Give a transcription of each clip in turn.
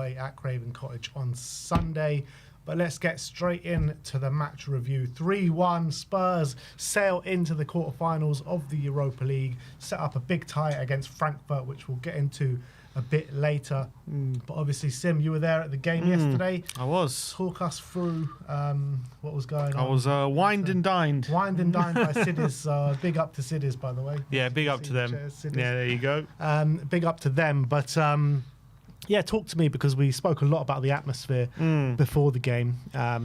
away at Craven Cottage on Sunday. But let's get straight into the match review. 3-1, Spurs sail into the quarterfinals of the Europa League, set up a big tie against Frankfurt, which we'll get into a bit later. But obviously, Sim, you were there at the game yesterday. I was. Talk us through what was going on. I was wined and dined. Wined and dined by Sidis. Big up to Sidis, by the way. Yeah, big up to them. Yeah, there you go. Big up to them. But yeah, talk to me, because we spoke a lot about the atmosphere before the game.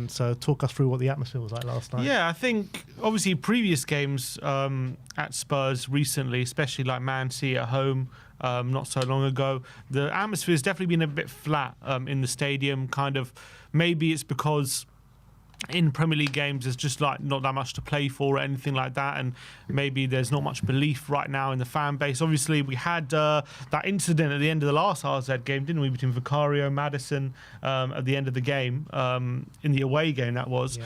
So talk us through what the atmosphere was like last night. Yeah, I think obviously previous games at Spurs recently, especially like Man City at home not so long ago, the atmosphere has definitely been a bit flat in the stadium. Kind of, maybe it's because in Premier League games there's just like not that much to play for or anything like that, and maybe there's not much belief right now in the fan base. Obviously we had that incident at the end of the last RZ game, didn't we, between Vicario and Maddison at the end of the game, in the away game that was,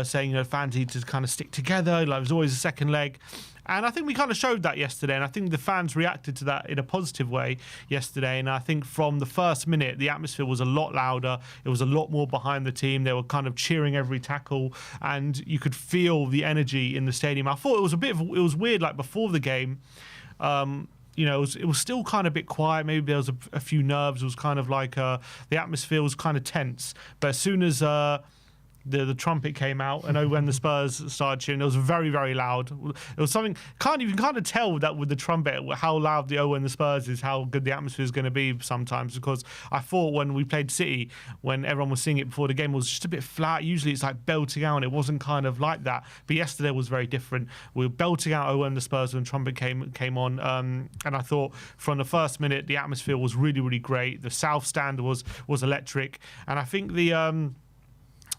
saying, you know, fans need to kind of stick together, like there's always a second leg. And I think we kind of showed that yesterday, and I think the fans reacted to that in a positive way yesterday. And I think from the first minute, the atmosphere was a lot louder. It was a lot more behind the team. They were kind of cheering every tackle, and you could feel the energy in the stadium. I thought it was it was weird, like before the game, you know, it was still kind of a bit quiet. Maybe there was a few nerves. It was kind of like the atmosphere was kind of tense. But as soon as the trumpet came out, and when the Spurs started cheering, it was very, very loud. It was something, you can kind of tell that with the trumpet, how loud the when the Spurs is, how good the atmosphere is going to be sometimes. Because I thought when we played City, when everyone was singing it before the game, it was just a bit flat. Usually it's like belting out, and it wasn't kind of like that. But yesterday was very different. We were belting out when the Spurs, when the trumpet came on. And I thought from the first minute, the atmosphere was really, really great. The South Stand was electric. And I think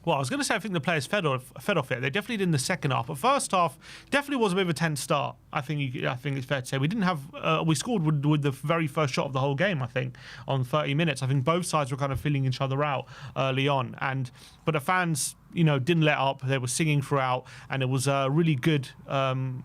well, I was going to say I think the players fed off it. They definitely did in the second half. But first half definitely was a bit of a tense start. I think it's fair to say we didn't have. We scored with the very first shot of the whole game. I think on 30 minutes. I think both sides were kind of filling each other out early on, but the fans, you know, didn't let up. They were singing throughout, and it was a really good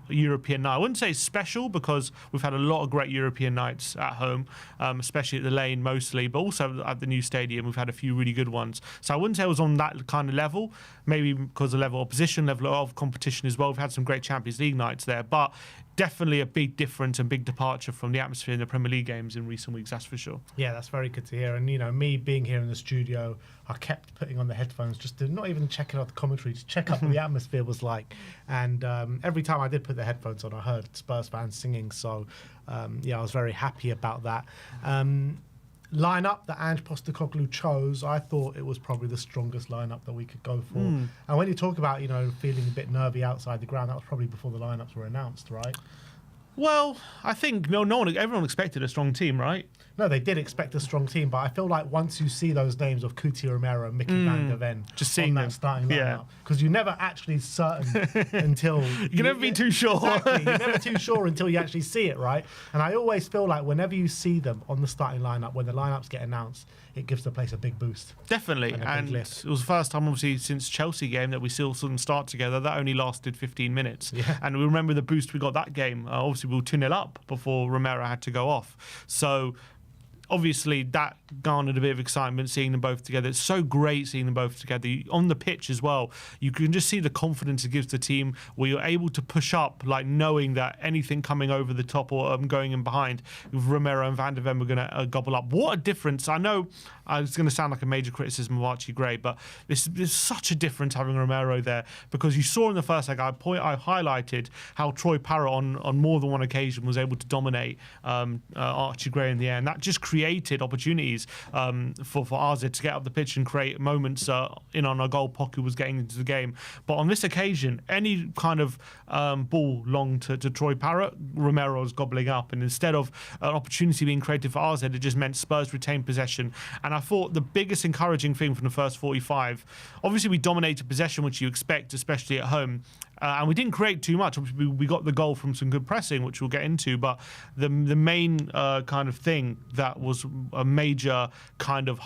European night. I wouldn't say it's special, because we've had a lot of great European nights at home, especially at the Lane mostly, but also at the new stadium we've had a few really good ones. So I wouldn't say it was on that kind of level, maybe because of level of opposition, level of competition as well. We've had some great Champions League nights there, but definitely a big difference and big departure from the atmosphere in the Premier League games in recent weeks, that's for sure. Yeah, that's very good to hear. And, you know, me being here in the studio, I kept putting on the headphones just to not even check out the commentary, to check out what the atmosphere was like. And every time I did put the headphones on, I heard Spurs fans singing. So, yeah, I was very happy about that. Lineup that Ange Postecoglou chose, I thought it was probably the strongest lineup that we could go for. And when you talk about, you know, feeling a bit nervy outside the ground, that was probably before the lineups were announced, right? Well, I think everyone expected a strong team, right? No, they did expect a strong team, but I feel like once you see those names of Coutinho, Romero, and Mickey van der Ven just seeing that starting lineup, because you're never actually certain until you can never be too sure. Exactly, you're never too sure until you actually see it, right? And I always feel like whenever you see them on the starting lineup, when the lineups get announced, it gives the place a big boost. Definitely, and it was the first time, obviously, since Chelsea game that we still saw them start together. That only lasted 15 minutes, and we remember the boost we got that game. Obviously, we were 2-0 up before Romero had to go off. So obviously that garnered a bit of excitement seeing them both together. It's so great seeing them both together on the pitch as well. You can just see the confidence it gives the team, where you're able to push up, like knowing that anything coming over the top or going in behind, Romero and Van der Ven were going to gobble up. What a difference. I know it's going to sound like a major criticism of Archie Gray, but there's such a difference having Romero there, because you saw in the first leg, I highlighted how Troy Parrott on more than one occasion was able to dominate Archie Gray in the air, and that just created opportunities for RZ to get up the pitch and create moments in on a goal. Poku was getting into the game, but on this occasion, any kind of ball long to Troy Parrott, Romero was gobbling up, and instead of an opportunity being created for RZ, it just meant Spurs retained possession. And I thought the biggest encouraging thing from the first 45, obviously we dominated possession, which you expect, especially at home, And we didn't create too much. Obviously, we got the goal from some good pressing, which we'll get into. But the main kind of thing that was a major kind of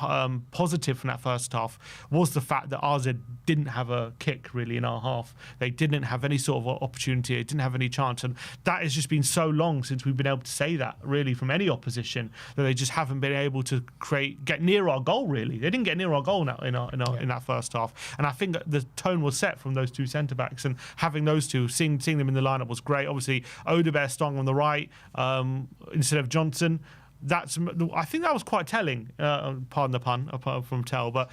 positive from that first half was the fact that RZ didn't have a kick really in our half. They didn't have any sort of opportunity. They didn't have any chance. And that has just been so long since we've been able to say that really from any opposition, that they just haven't been able to get near our goal really. They didn't get near our goal in that first half. And I think that the tone was set from those two centre-backs, and having those two, seeing them in the lineup was great. Obviously, Odegaard starting on the right instead of Johnson. I think that was quite telling, pardon the pun, apart from tell, but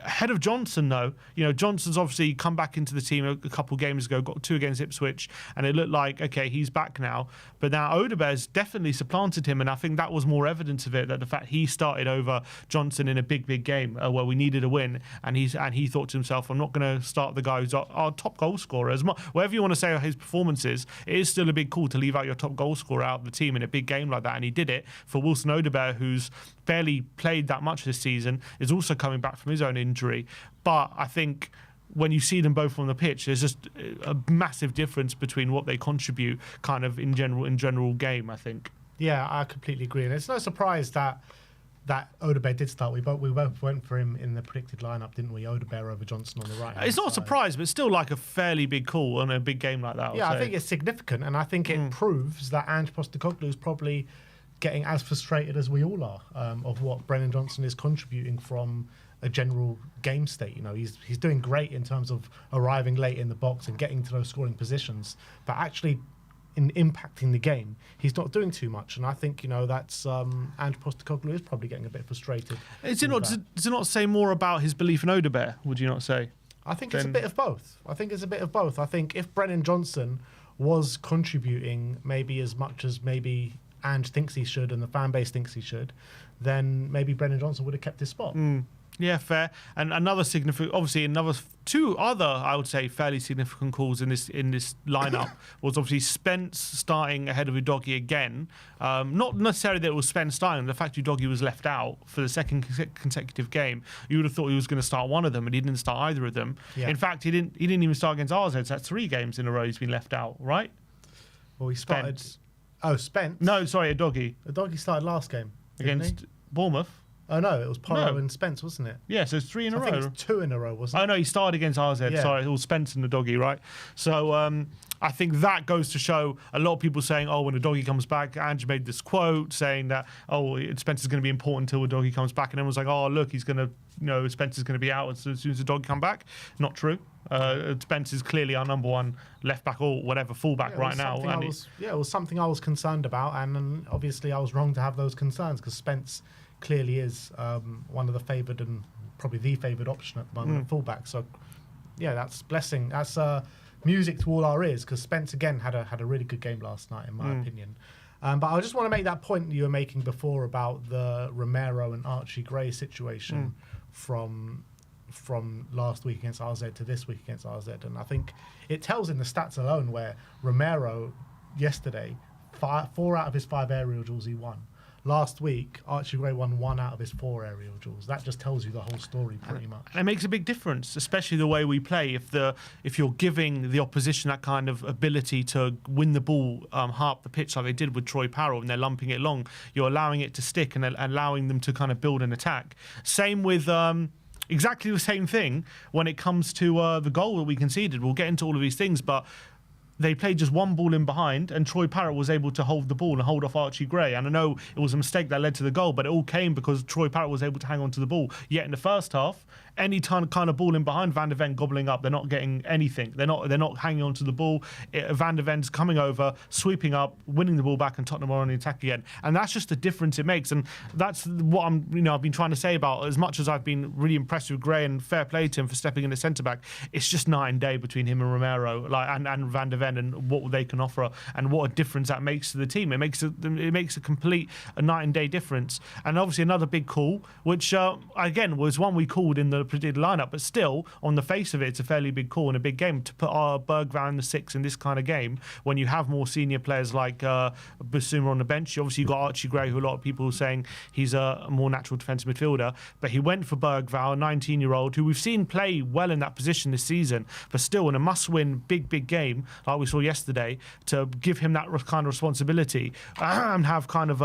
ahead of Johnson, though, Johnson's obviously come back into the team a couple of games ago, got 2 against Ipswich, and it looked like, okay, he's back now. But now Odegaard's definitely supplanted him, and I think that was more evidence of it, that the fact he started over Johnson in a big game where we needed a win, and he thought to himself, I'm not going to start the guy who's our top goal scorer. Whatever you want to say of his performances, it is still a big call to leave out your top goal scorer out of the team in a big game like that, and he did it for Wilson Odegaard, who's barely played that much this season, is also coming back from his own injury. But I think when you see them both on the pitch, there's just a massive difference between what they contribute kind of in general game, I think. Yeah, I completely agree. And it's no surprise that Odegaard did start. We both went for him in the predicted lineup, didn't we? Odegaard over Johnson on the right. It's not a surprise, but it's still like a fairly big call on a big game like that. I think it's significant, and I think it proves that Ange Postecoglou is probably getting as frustrated as we all are of what Brennan Johnson is contributing from a general game state. He's doing great in terms of arriving late in the box and getting to those scoring positions, but actually in impacting the game, he's not doing too much. And I think that's Ange Postecoglou is probably getting a bit frustrated. Does it not say more about his belief in Odegaard? Would you not say? I think it's a bit of both. I think if Brennan Johnson was contributing maybe as much as maybe Ange thinks he should and the fan base thinks he should, then maybe Brennan Johnson would have kept his spot. Yeah, fair. And another 2 other, I would say, fairly significant calls in this lineup was obviously Spence starting ahead of Udogie again. Not necessarily that it was Spence starting. The fact Udogie was left out for the second consecutive game, you would have thought he was going to start one of them, and he didn't start either of them. Yeah. In fact, he didn't even start against RZ. So that's 3 games in a row he's been left out, right? Well, he started. Spence. No, sorry, Udogie. Udogie started last game against Bournemouth. Oh no, it was Porro and Spence, wasn't it? Yeah, so it's 3 in a row. I think it's 2 in a row, wasn't it? Oh no, he started against RZ. Yeah. Sorry, it was Spence and Udogie, right? So I think that goes to show a lot of people saying, when Udogie comes back, Ange made this quote saying that, Spence is going to be important until Udogie comes back, and everyone's like, look, he's going to, Spencer's going to be out as soon as Udogie come back. Not true. Spence is clearly our number 1 left back or whatever fullback right now. It was something I was concerned about, and obviously I was wrong to have those concerns, because Spence clearly is one of the favoured and probably the favoured option at the moment at fullback. So yeah, that's blessing. That's music to all our ears, because Spence again had a really good game last night in my opinion. But I just want to make that point that you were making before about the Romero and Archie Gray situation from last week against RZ to this week against RZ, and I think it tells in the stats alone where Romero yesterday 4 out of his 5 aerial duels he won. Last week, Archie Gray won 1 out of his 4 aerial duels. That just tells you the whole story pretty much. And it makes a big difference, especially the way we play. If you're giving the opposition that kind of ability to win the ball half the pitch like they did with Troy Parrell, and they're lumping it long, you're allowing it to stick and allowing them to kind of build an attack. Same with exactly the same thing when it comes to the goal that we conceded. We'll get into all of these things, but they played just 1 ball in behind, and Troy Parrott was able to hold the ball and hold off Archie Gray. And I know it was a mistake that led to the goal, but it all came because Troy Parrott was able to hang on to the ball. Yet in the first half, any kind of ball in behind, Van der Ven gobbling up, they're not getting anything. They're not hanging on to the ball. Van der Ven's coming over, sweeping up, winning the ball back, and Tottenham are on the attack again. And that's just the difference it makes. And that's what I've been trying to say about, as much as I've been really impressed with Gray and fair play to him for stepping in the centre back, it's just night and day between him and Romero, and Van der Ven. defend and what they can offer and what a difference that makes to the team. It makes a complete night and day difference. And obviously another big call, which again was one we called in the predicted lineup, but still on the face of it, it's a fairly big call in a big game to put our Bergvall in the 6 in this kind of game when you have more senior players like Basuma on the bench. Obviously, you've got Archie Gray, who a lot of people are saying he's a more natural defensive midfielder, but he went for Bergvall, a 19-year-old who we've seen play well in that position this season, but still in a must-win big game like we saw yesterday, to give him that kind of responsibility and have kind of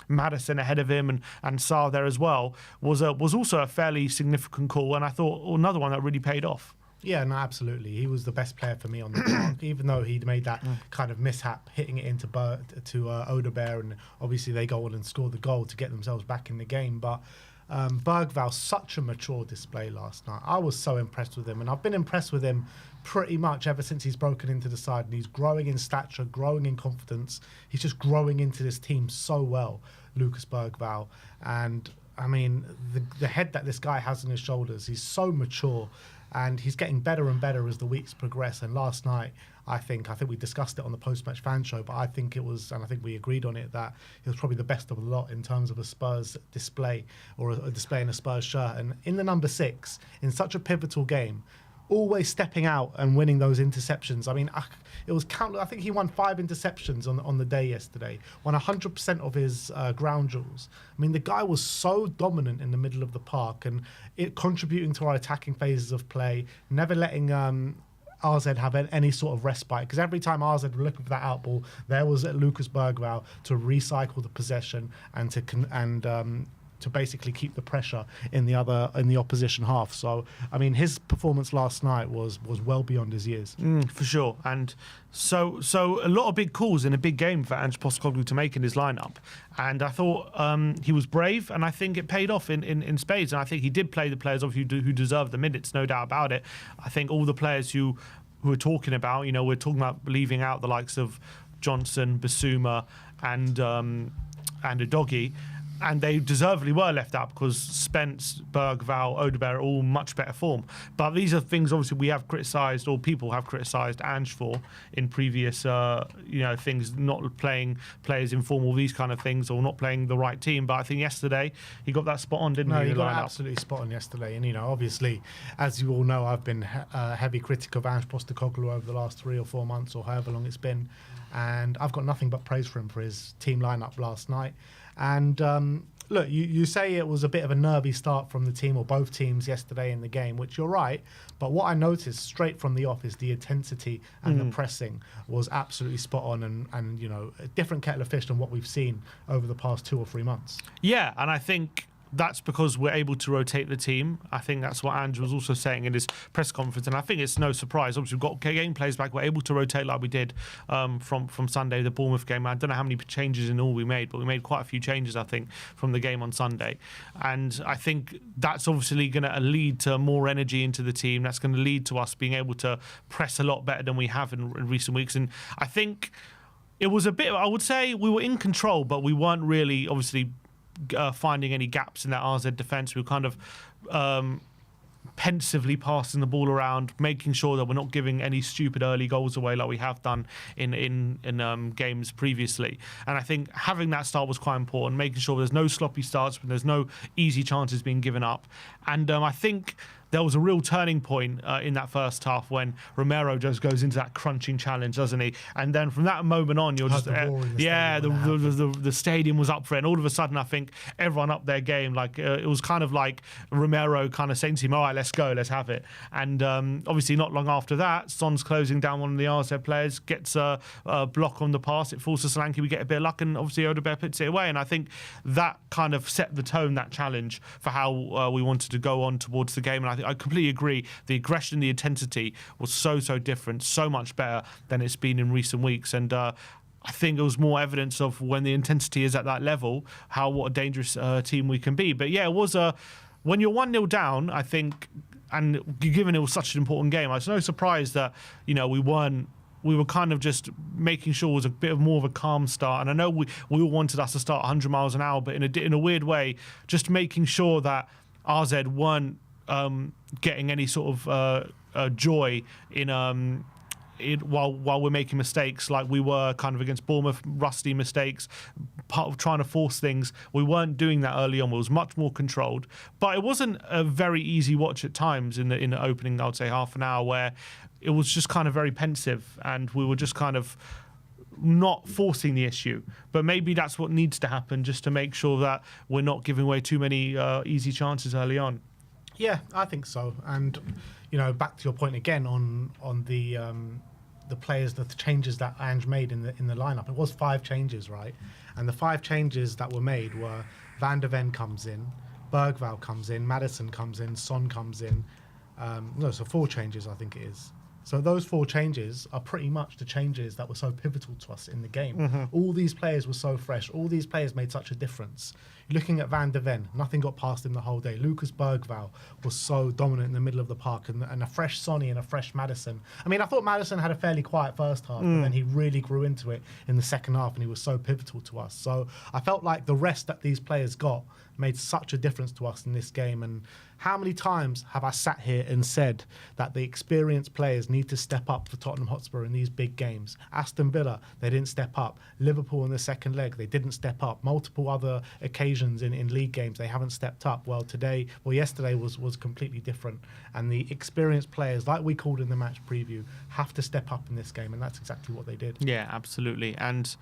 Maddison ahead of him and Sarr there as well was also a fairly significant call, and I thought another one that really paid off. Yeah, no, absolutely. He was the best player for me on the park, even though he'd made that kind of mishap, hitting it into Odebear, and obviously they go on and score the goal to get themselves back in the game. But Bergvall, such a mature display last night. I was so impressed with him, and I've been impressed with him pretty much ever since he's broken into the side, and he's growing in stature, growing in confidence. He's just growing into this team so well, Lucas Bergvall. And I mean, the head that this guy has on his shoulders, he's so mature. And he's getting better and better as the weeks progress. And last night, I think we discussed it on the post-match fan show, but I think it was, and I think we agreed on it, that it was probably the best of the lot in terms of a Spurs display, or a display in a Spurs shirt. And in the number 6, in such a pivotal game, always stepping out and winning those interceptions. I mean, it was countless. I think he won 5 interceptions on the day yesterday, won 100% of his ground duels. I mean, the guy was so dominant in the middle of the park, and it contributing to our attacking phases of play, never letting RZ have any sort of respite, because every time RZ were looking for that out ball, there was Lucas Bergvall to recycle the possession and to basically keep the pressure in the opposition half. So I mean, his performance last night was well beyond his years. For sure. And so a lot of big calls in a big game for Ange Postecoglou to make in his lineup, and I thought he was brave, and I think it paid off in spades. And I think he did play the players who deserved the minutes, no doubt about it. I think all the players who we're talking about, we're talking about leaving out the likes of Johnson, Basuma and Udogie, and they deservedly were left out because Spence, Bergvall, Odebear are all much better form. But these are things obviously we have criticised, or people have criticised Ange for in previous things, not playing players in form, all these kind of things, or not playing the right team. But I think yesterday he got that spot on, didn't he? No, he got absolutely spot on yesterday. And obviously, as you all know, I've been a heavy critic of Ange Postecoglou over the last 3 or 4 months, or however long it's been, and I've got nothing but praise for him for his team lineup last night. And look, you say it was a bit of a nervy start from the team, or both teams, yesterday in the game, which you're right. But what I noticed straight from the off is the intensity and the pressing was absolutely spot on, and a different kettle of fish than what we've seen over the past 2 or 3 months. Yeah, and I think that's because we're able to rotate the team. I think that's what Ange was also saying in his press conference, and I think it's no surprise. Obviously, we've got game players back. We're able to rotate like we did from Sunday, the Bournemouth game. I don't know how many changes in all we made, but we made quite a few changes, I think, from the game on Sunday. And I think that's obviously going to lead to more energy into the team. That's going to lead to us being able to press a lot better than we have in recent weeks. And I think it was a bit, I would say we were in control, but we weren't really, obviously, finding any gaps in that RZ defence. We were kind of pensively passing the ball around, making sure that we're not giving any stupid early goals away like we have done in games previously. And I think having that start was quite important, making sure there's no sloppy starts, there's no easy chances being given up. And I think there was a real turning point in that first half when Romero just goes into that crunching challenge, doesn't he? And then from that moment on, you're just the stadium was up for it, and all of a sudden I think everyone upped their game. Like it was kind of like Romero kind of saying to him, "All right, let's go, let's have it." And obviously not long after that, Son's closing down one of the RZ players, gets a block on the pass, it falls to Solanke, we get a bit of luck, and obviously Odebear puts it away. And I think that kind of set the tone, that challenge for how we wanted to go on towards the game. And I completely agree. The aggression, the intensity was so different, so much better than it's been in recent weeks. And I think it was more evidence of when the intensity is at that level, what a dangerous team we can be. But yeah, it was when you're 1-0 down, I think, and given it was such an important game, I was no surprise that we were kind of just making sure it was a bit more of a calm start. And I know we all wanted us to start 100 miles an hour, but in a weird way, just making sure that RZ weren't getting any sort of joy in while we're making mistakes like we were kind of against Bournemouth, rusty mistakes, part of trying to force things. We weren't doing that early on. It was much more controlled, but it wasn't a very easy watch at times in the opening, I would say half an hour, where it was just kind of very pensive and we were just kind of not forcing the issue. But maybe that's what needs to happen, just to make sure that we're not giving away too many easy chances early on. Yeah, I think so. And back to your point again on the players, the changes that Ange made in the lineup. It was 5 changes, right? And the 5 changes that were made were Van der Ven comes in, Bergvall comes in, Maddison comes in, Son comes in. So 4 changes, I think it is. So those 4 changes are pretty much the changes that were so pivotal to us in the game. Mm-hmm. All these players were so fresh. All these players made such a difference. Looking at Van der Ven, nothing got past him the whole day. Lucas Bergvall was so dominant in the middle of the park, and a fresh Sonny and a fresh Maddison. I mean, I thought Maddison had a fairly quiet first half, but then he really grew into it in the second half, and he was so pivotal to us. So I felt like the rest that these players got made such a difference to us in this game. And how many times have I sat here and said that the experienced players need to step up for Tottenham Hotspur in these big games? Aston Villa, they didn't step up. Liverpool in the second leg, they didn't step up. Multiple other occasions in league games, they haven't stepped up. Yesterday was completely different. And the experienced players, like we called in the match preview, have to step up in this game, and that's exactly what they did. Yeah, absolutely. And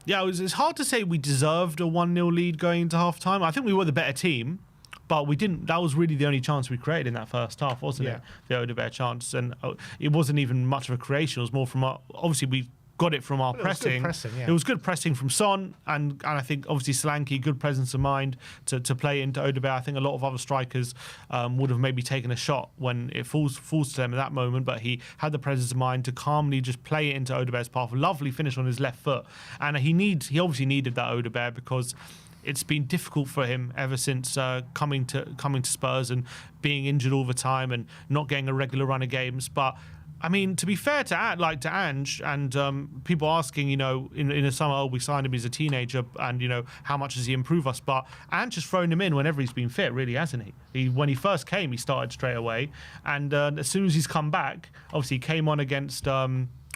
yeah, it's hard to say we deserved a 1-0 lead going into half-time. I think we were the better team, but we didn't. That was really the only chance we created in that first half, wasn't it? The Odegaard chance. And it wasn't even much of a creation. It was more from obviously we got it from our pressing. It was good pressing from Son, and I think obviously Solanke, good presence of mind to play into Odegaard. I think a lot of other strikers would have maybe taken a shot when it falls to them at that moment, but he had the presence of mind to calmly just play it into Odegaard's path. Lovely finish on his left foot, and he obviously needed that Odegaard, because it's been difficult for him ever since coming to Spurs and being injured all the time and not getting a regular run of games. But I mean, to be fair to Ange, and people asking, in the summer, we signed him as a teenager, and how much does he improve us? But Ange has thrown him in whenever he's been fit, really, hasn't he? When he first came, he started straight away, and as soon as he's come back, obviously he came on against.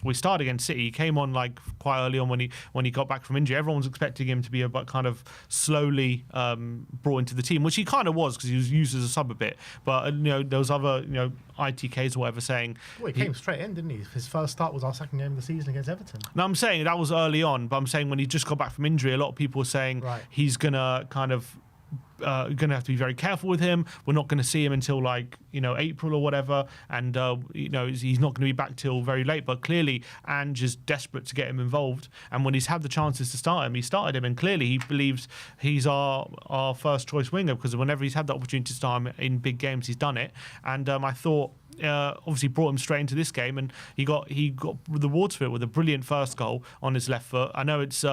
We started against City. He came on quite early on when he got back from injury. Everyone was expecting him to be kind of slowly brought into the team, which he kind of was, because he was used as a sub a bit. But there was other ITKs or whatever saying. Well, he came straight in, didn't he? His first start was our second game of the season against Everton. No, I'm saying that was early on, but I'm saying when he just got back from injury, a lot of people were saying he's gonna kind of. Going to have to be very careful with him. We're not going to see him until April or whatever, and he's not going to be back till very late. But clearly, Ange is desperate to get him involved, and when he's had the chances to start him, he started him, and clearly he believes he's our first choice winger, because whenever he's had the opportunity to start him in big games, he's done it. And I thought. Obviously brought him straight into this game, and he got the rewards for it with a brilliant first goal on his left foot. I know it's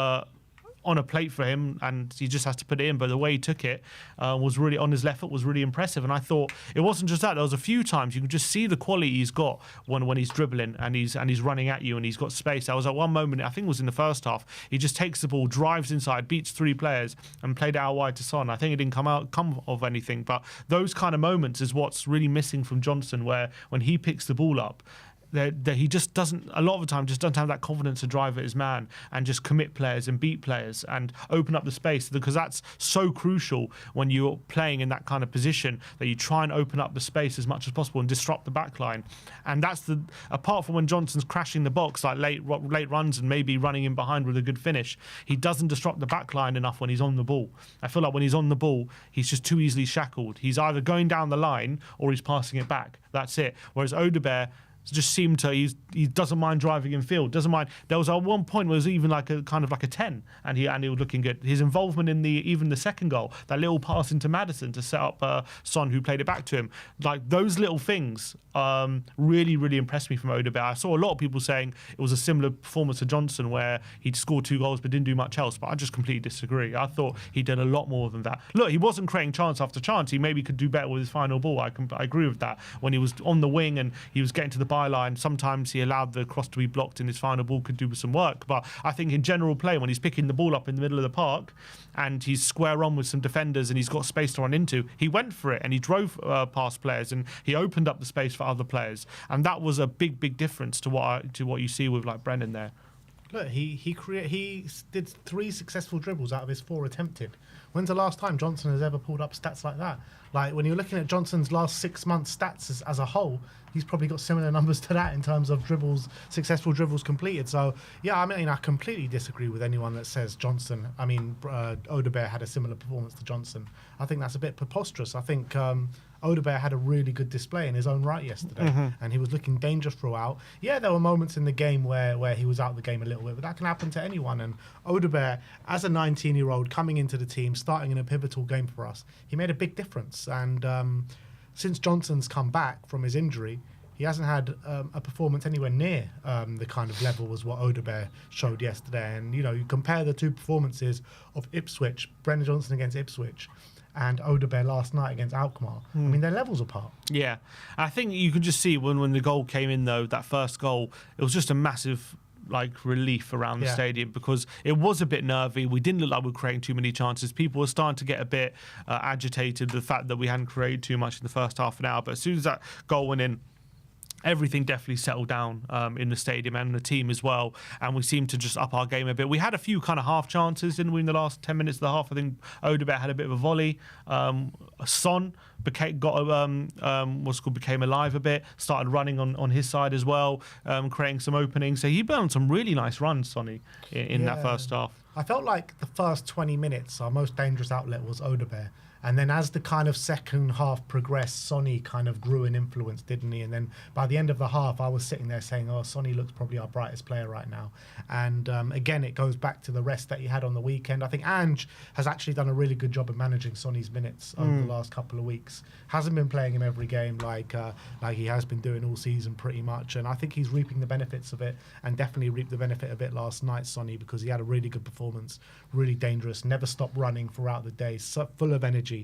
on a plate for him, and he just has to put it in. But the way he took it was really on his left foot was really impressive. And I thought it wasn't just that. There was a few times you could just see the quality he's got when he's dribbling and he's running at you and he's got space. There was at one moment, I think it was in the first half, he just takes the ball, drives inside, beats 3 players, and played it out wide to Son. I think it didn't come of anything, but those kind of moments is what's really missing from Johnson, where when he picks the ball up, that he just doesn't, a lot of the time, just doesn't have that confidence to drive at his man and just commit players and beat players and open up the space, because that's so crucial when you're playing in that kind of position, that you try and open up the space as much as possible and disrupt the back line. And that's apart from when Johnson's crashing the box, like late runs and maybe running in behind with a good finish, he doesn't disrupt the back line enough when he's on the ball. I feel like when he's on the ball, he's just too easily shackled. He's either going down the line or he's passing it back. That's it. Whereas Odegaard just seemed to, he doesn't mind driving in field, doesn't mind. There was at one point where it was even like a 10, and he was looking good. His involvement in even the second goal, that little pass into Maddison to set up Son, who played it back to him, like those little things really, really impressed me from Odegaard. I saw a lot of people saying it was a similar performance to Johnson, where he scored 2 goals but didn't do much else, but I just completely disagree. I thought he did a lot more than that. Look, he wasn't creating chance after chance. He maybe could do better with his final ball. I agree with that. When he was on the wing and he was getting to the byline. Sometimes he allowed the cross to be blocked and his final ball could do some work. But I think in general play, when he's picking the ball up in the middle of the park and he's square on with some defenders and he's got space to run into, he went for it and he drove past players and he opened up the space for other players. And that was a big difference to what you see with like Brennan there. Look, he did 3 successful dribbles out of his 4 attempted. When's the last time Johnson has ever pulled up stats like that? Like, when you're looking at Johnson's last 6 months stats as a whole, he's probably got similar numbers to that in terms of successful dribbles completed. So, yeah, I mean, I completely disagree with anyone that says Odebear had a similar performance to Johnson. I think that's a bit preposterous. I think Odebear had a really good display in his own right yesterday, and he was looking dangerous throughout. Yeah, there were moments in the game where he was out of the game a little bit, but that can happen to anyone. And Odebear, as a 19-year-old coming into the team, starting in a pivotal game for us, he made a big difference. And since Johnson's come back from his injury, he hasn't had a performance anywhere near the kind of level as what Odebear showed yesterday. And, you know, you compare the 2 performances of Ipswich, Brennan Johnson against Ipswich, and Odebear last night against Alkmaar. I mean, they're levels apart. Yeah. I think you could just see when the goal came in, though, that first goal, it was just a massive relief around the stadium because it was a bit nervy. We didn't look like we were creating too many chances. People were starting to get a bit agitated, the fact that we hadn't created too much in the first half an hour. But as soon as that goal went in, everything definitely settled down in the stadium and the team as well, and we seemed to just up our game a bit. We had a few kind of half chances, didn't we, in the last 10 minutes of the half? I think Odebear had a bit of a volley. Son became alive a bit, started running on his side as well, creating some openings. So he burned some really nice runs, Sonny, in that first half. I felt like the first 20 minutes, our most dangerous outlet was Odebear. And then as the kind of second half progressed, Sonny kind of grew in influence, didn't he? And then by the end of the half, I was sitting there saying, oh, Sonny looks probably our brightest player right now. And again, it goes back to the rest that he had on the weekend. I think Ange has actually done a really good job of managing Sonny's minutes over the last couple of weeks. Hasn't been playing him every game like he has been doing all season pretty much. And I think he's reaping the benefits of it, and definitely reaped the benefit a bit last night, Sonny, because he had a really good performance, really dangerous, never stopped running throughout the day, full of energy.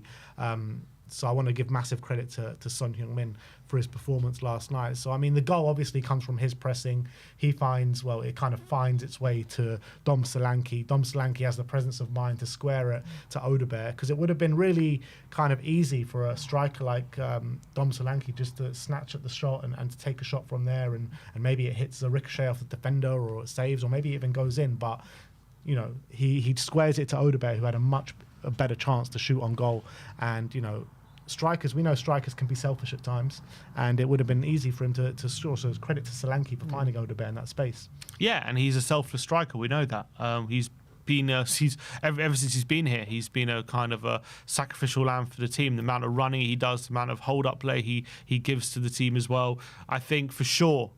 So I want to give massive credit to Son Heung-min for his performance last night. So, I mean, the goal obviously comes from his pressing. It kind of finds its way to Dom Solanke. Dom Solanke has the presence of mind to square it to Odebear, because it would have been really kind of easy for a striker like Dom Solanke just to snatch at the shot and to take a shot from there, and maybe it hits a ricochet off the defender, or it saves, or maybe it even goes in. But, you know, he squares it to Odebear, who had a better chance to shoot on goal. And, you know, we know strikers can be selfish at times, and it would have been easy for him to score. So credit to Solanke for finding Odebear in that space. Yeah, and he's a selfless striker. We know that. He's been ever since he's been here, he's been a kind of a sacrificial lamb for the team. The amount of running he does, the amount of hold-up play he gives to the team as well. I think for sure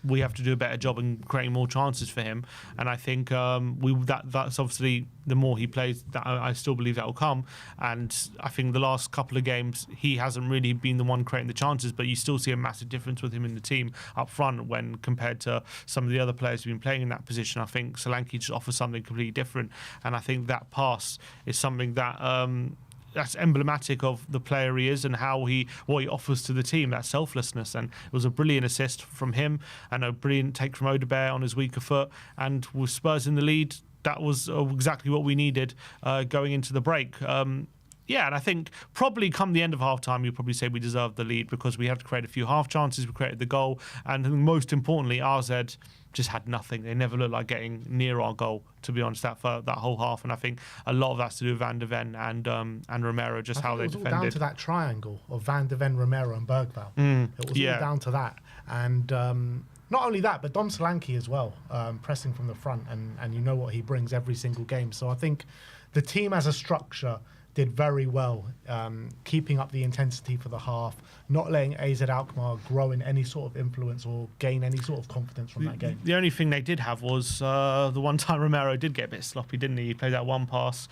we have to do a better job in creating more chances for him. And I think that's obviously, the more he plays, that I still believe that will come. And I think the last couple of games, he hasn't really been the one creating the chances, but you still see a massive difference with him in the team up front when compared to some of the other players who've been playing in that position. I think Solanke just offers something completely different, and I think that pass is something that that's emblematic of the player he is and what he offers to the team, that selflessness. And it was a brilliant assist from him and a brilliant take from Odebear on his weaker foot, and with Spurs in the lead, that was exactly what we needed going into the break. Yeah, and I think probably come the end of half-time, you'll probably say we deserved the lead because we had to create a few half chances, we created the goal, and I think most importantly, RZ just had nothing. They never looked like getting near our goal, to be honest, that whole half. And I think a lot of that's to do with Van de Ven and Romero, just how they defended. It was all down to that triangle of Van de Ven, Romero and Bergvall. It was all down to that. And not only that, but Dom Solanke as well, pressing from the front, and you know what he brings every single game. So I think the team as a structure did very well, keeping up the intensity for the half, not letting AZ Alkmaar grow in any sort of influence or gain any sort of confidence from that game. The only thing they did have was the one time Romero did get a bit sloppy, didn't he? He played that one pass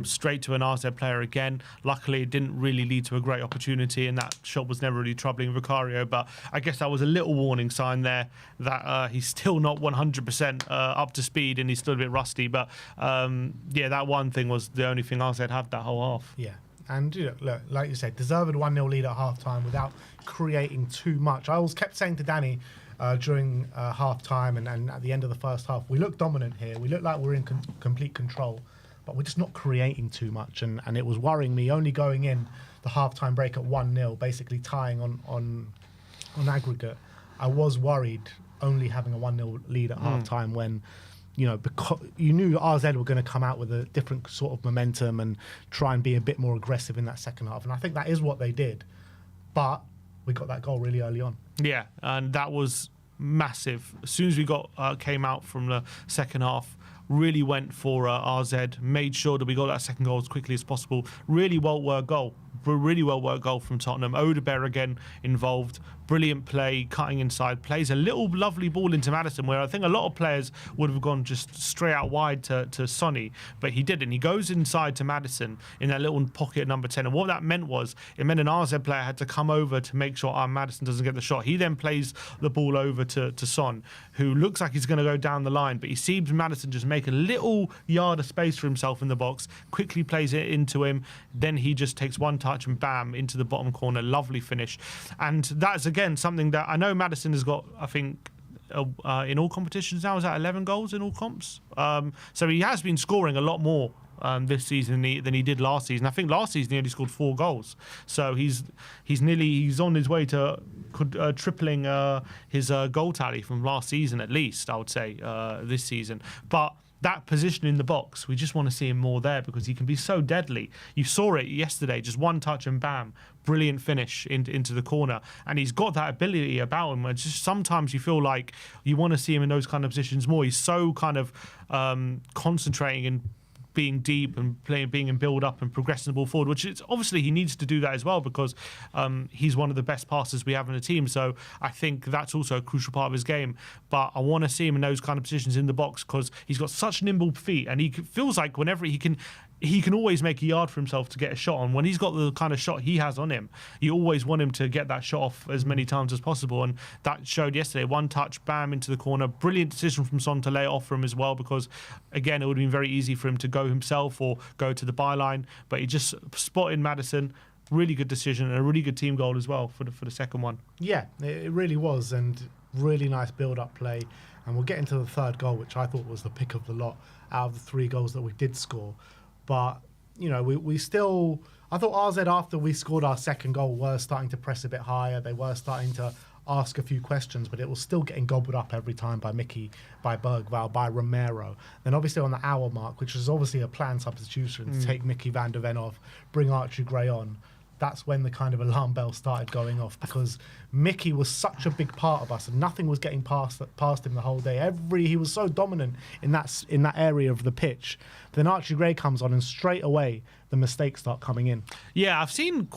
straight to an RZ player again. Luckily, it didn't really lead to a great opportunity, and that shot was never really troubling Vicario. But I guess that was a little warning sign there that he's still not 100% up to speed and he's still a bit rusty. But yeah, that one thing was the only thing RZ had that whole half. Yeah. And look, like you said, deserved 1-0 lead at half-time without creating too much. I always kept saying to Danny during half-time and at the end of the first half, we look dominant here. We look like we're in complete control, but we're just not creating too much. And it was worrying me only going in the half-time break at 1-0, basically tying on aggregate. I was worried only having a 1-0 lead at half-time when, because you knew RZ were going to come out with a different sort of momentum and try and be a bit more aggressive in that second half. And I think that is what they did. But we got that goal really early on. Yeah, and that was massive. As soon as we came out from the second half, really went for RZ, made sure that we got that second goal as quickly as possible. Really well-worked goal. Really well-worked goal from Tottenham. Odeberg again involved. Brilliant play, cutting inside. Plays a little lovely ball into Maddison, where I think a lot of players would have gone just straight out wide to Sonny, but he didn't. He goes inside to Maddison in that little pocket at number 10. And what that meant was, it meant an RZ player had to come over to make sure Maddison doesn't get the shot. He then plays the ball over to Son, who looks like he's going to go down the line, but he sees Maddison just make a little yard of space for himself in the box, quickly plays it into him, then he just takes one touch and bam, into the bottom corner. Lovely finish. And that's, again, something that I know Maddison has got, I think, in all competitions now, is that 11 goals in all comps? So he has been scoring a lot more this season than he did last season. I think last season he only scored 4 goals. So he's on his way to tripling his goal tally from last season, at least, I would say, this season. But that position in the box, we just want to see him more there because he can be so deadly. You saw it yesterday, just one touch and bam, brilliant finish into the corner. And he's got that ability about him. It's just sometimes you feel like you want to see him in those kind of positions more. He's so kind of concentrating and being deep and being in build up and progressing the ball forward, which is obviously he needs to do that as well because he's one of the best passers we have in the team. So I think that's also a crucial part of his game. But I want to see him in those kind of positions in the box because he's got such nimble feet and he feels like whenever he can always make a yard for himself to get a shot on. When he's got the kind of shot he has on him, you always want him to get that shot off as many times as possible. And that showed yesterday. One touch, bam, into the corner. Brilliant decision from Son to lay it off for him as well because, again, it would have been very easy for him to go himself or go to the byline. But he just spotted Maddison. Really good decision and a really good team goal as well for the second one. Yeah, it really was. And really nice build-up play. And we'll get into the third goal, which I thought was the pick of the lot out of the 3 goals that we did score. But, we still... I thought RZ, after we scored our second goal, were starting to press a bit higher. They were starting to ask a few questions, but it was still getting gobbled up every time by Mickey, by Bergwijn, by Romero. Then obviously on the hour mark, which was obviously a planned substitution to take Mickey van der Ven off, bring Archie Gray on, that's when the kind of alarm bell started going off because Mickey was such a big part of us and nothing was getting past him the whole day. He was so dominant in that area of the pitch. Then Archie Gray comes on and straight away the mistakes start coming in. Yeah, I've seen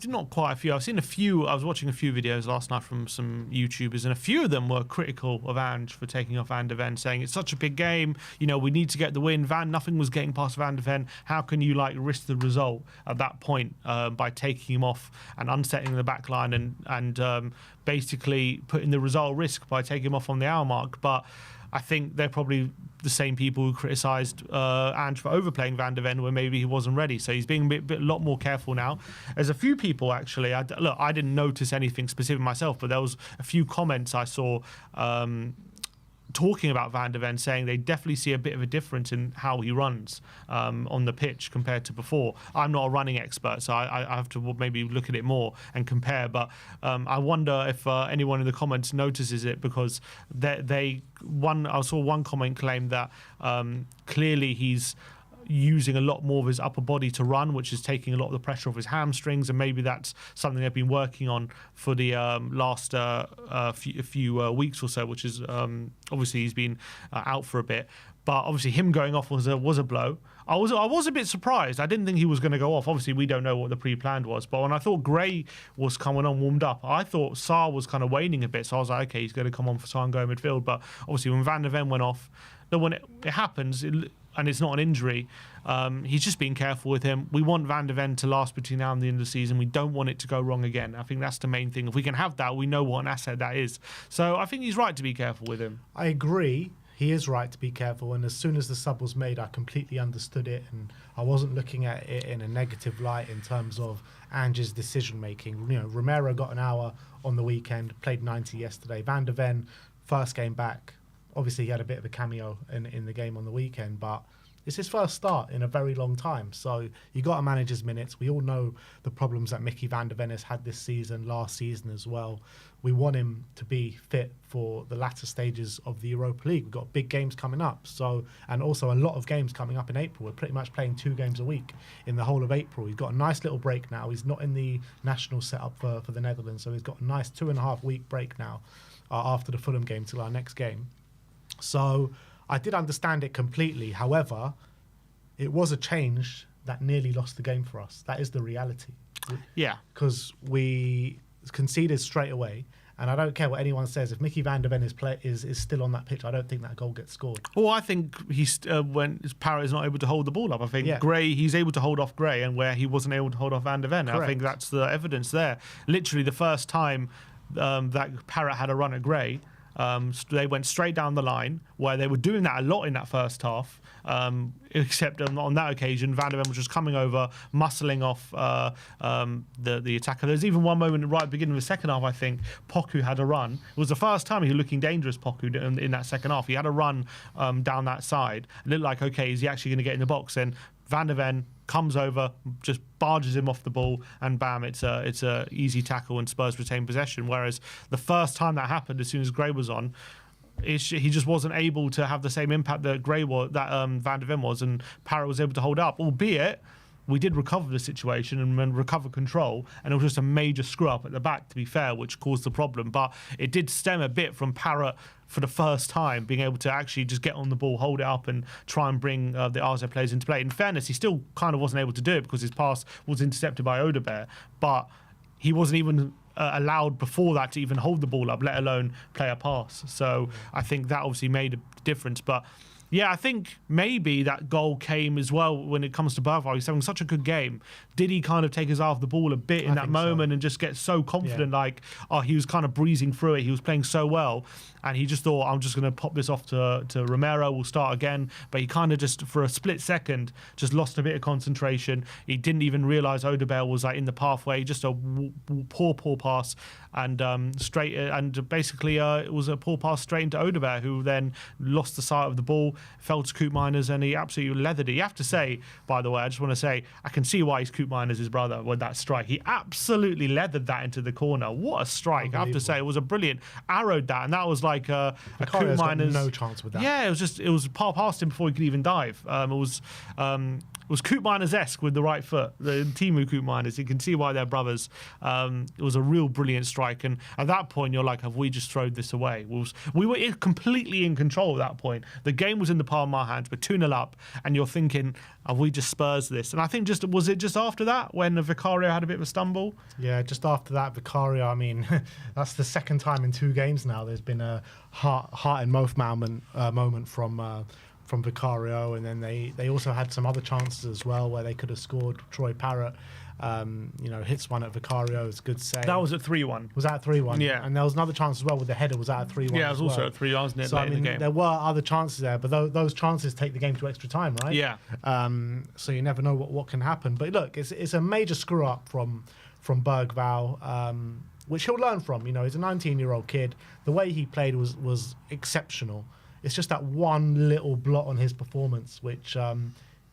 not quite a few. I've seen a few. I was watching a few videos last night from some YouTubers, and a few of them were critical of Ange for taking off Van der Ven, saying it's such a big game. We need to get the win. Nothing was getting past Van der Ven. How can you risk the result at that point by taking him off and unsetting the back line and basically putting the result at risk by taking him off on the hour mark? But I think they're probably the same people who criticised Ange for overplaying Van der Ven when maybe he wasn't ready. So he's being a lot more careful now. There's a few people, actually. I didn't notice anything specific myself, but there was a few comments I saw talking about Van der Ven, saying they definitely see a bit of a difference in how he runs on the pitch compared to before. I'm not a running expert, so I have to maybe look at it more and compare. But I wonder if anyone in the comments notices it because I saw one comment claim that clearly he's using a lot more of his upper body to run, which is taking a lot of the pressure off his hamstrings, and maybe that's something they've been working on for the last few weeks or so, which is obviously he's been out for a bit. But obviously him going off was a blow. I was a bit surprised. I didn't think he was going to go off. Obviously, we don't know what the pre-planned was. But when I thought Gray was coming on warmed up, I thought Sarr was kind of waning a bit. So I was like, okay, he's going to come on for Sarr and go midfield. But obviously when Van der Ven went off, then when it happens, and it's not an injury, he's just being careful with him. We want Van der Ven to last between now and the end of the season. We don't want it to go wrong again. I think that's the main thing. If we can have that, we know what an asset that is. So I think he's right to be careful with him. I agree. he is right to be careful. And as soon as the sub was made, I completely understood it, and I wasn't looking at it in a negative light in terms of Ange's decision making. You know, Romero got an hour on the weekend, played 90 yesterday. Van der Ven, first game back. Obviously, he had a bit of a cameo in the game on the weekend, but it's his first start in a very long time. So you got to manage his minutes. We all know the problems that Mickey van der Ven has had this season, last season as well. We want him to be fit for the latter stages of the Europa League. We've got big games coming up. So, and also a lot of games coming up in April. We're pretty much playing 2 games a week in the whole of April. He's got a nice little break now. He's not in the national setup for the Netherlands. So he's got a nice 2.5 week break now after the Fulham game till our next game. So I did understand it completely. However, it was a change that nearly lost the game for us. That is the reality. Yeah. Because we conceded straight away. And I don't care what anyone says. If Mickey van der Ven is still on that pitch, I don't think that goal gets scored. Well, I think he's when Parrott is not able to hold the ball up. I think Gray, he's able to hold off Gray, and where he wasn't able to hold off Van der Ven. I think that's the evidence there. Literally, the first time that Parrott had a run at Gray, they went straight down the line, where they were doing that a lot in that first half, except on that occasion, Van der Ven was just coming over, muscling off the attacker. There's even one moment right at the beginning of the second half, I think, Poku had a run. It was the first time he was looking dangerous, Poku, in that second half. He had a run down that side. It looked like, okay, is he actually going to get in the box? And Van der Ven comes over, just barges him off the ball, and bam, it's a easy tackle, and Spurs retain possession. Whereas the first time that happened, as soon as Gray was on, he just wasn't able to have the same impact that Van der Ven was, and Parrott was able to hold up, albeit we did recover the situation and recover control, and it was just a major screw up at the back, to be fair, which caused the problem. But it did stem a bit from Parrott for the first time being able to actually just get on the ball, hold it up, and try and bring the AZ players into play. In fairness, he still kind of wasn't able to do it because his pass was intercepted by Odegaard, but he wasn't even allowed before that to even hold the ball up, let alone play a pass. So I think that obviously made a difference. But yeah, I think maybe that goal came as well when it comes to Bergwijn. He's having such a good game. Did he kind of take his eye off the ball a bit in that moment and just get so confident? Like, he was kind of breezing through it. He was playing so well. And he just thought, I'm just going to pop this off to Romero. We'll start again. But he kind of just, for a split second, just lost a bit of concentration. He didn't even realise Odegaard was like in the pathway. Just a poor pass. And basically it was a poor pass straight into Odegaard, who then lost the sight of the ball, fell to Koopmeiners, and he absolutely leathered it. You have to say, by the way, I just want to say, I can see why he's Koopmeiners' brother with that strike. He absolutely leathered that into the corner. What a strike. I have to say, it was a brilliant, arrowed that, and that was like a Koopmeiners. No chance with that. Yeah, it was past him before he could even dive. It was Koopmeiners-esque with the right foot, the Timu Koopmeiners. You can see why they're brothers. It was a real brilliant strike. And at that point, you're like, have we just thrown this away? We were completely in control at that point. The game was in the palm of our hands. We're 2-0 up. And you're thinking, have we just Spurs this? And I think was it just after that when Vicario had a bit of a stumble? Yeah, just after that, Vicario, I mean, that's the second time in 2 games now there's been a heart and mouth moment from Vicario, and then they also had some other chances as well where they could have scored. Troy Parrott, hits one at Vicario. It's a good save. That was at 3-1. Was that at 3-1? Yeah. And there was another chance as well with the header. Was that at 3-1? Yeah, it was also at 3-1, wasn't it? So, I mean, there were other chances there, but those chances take the game to extra time, right? Yeah. So you never know what can happen. But look, it's a major screw up from Bergwijn, which he'll learn from. He's a 19-year-old kid. The way he played was exceptional. It's just that one little blot on his performance, which,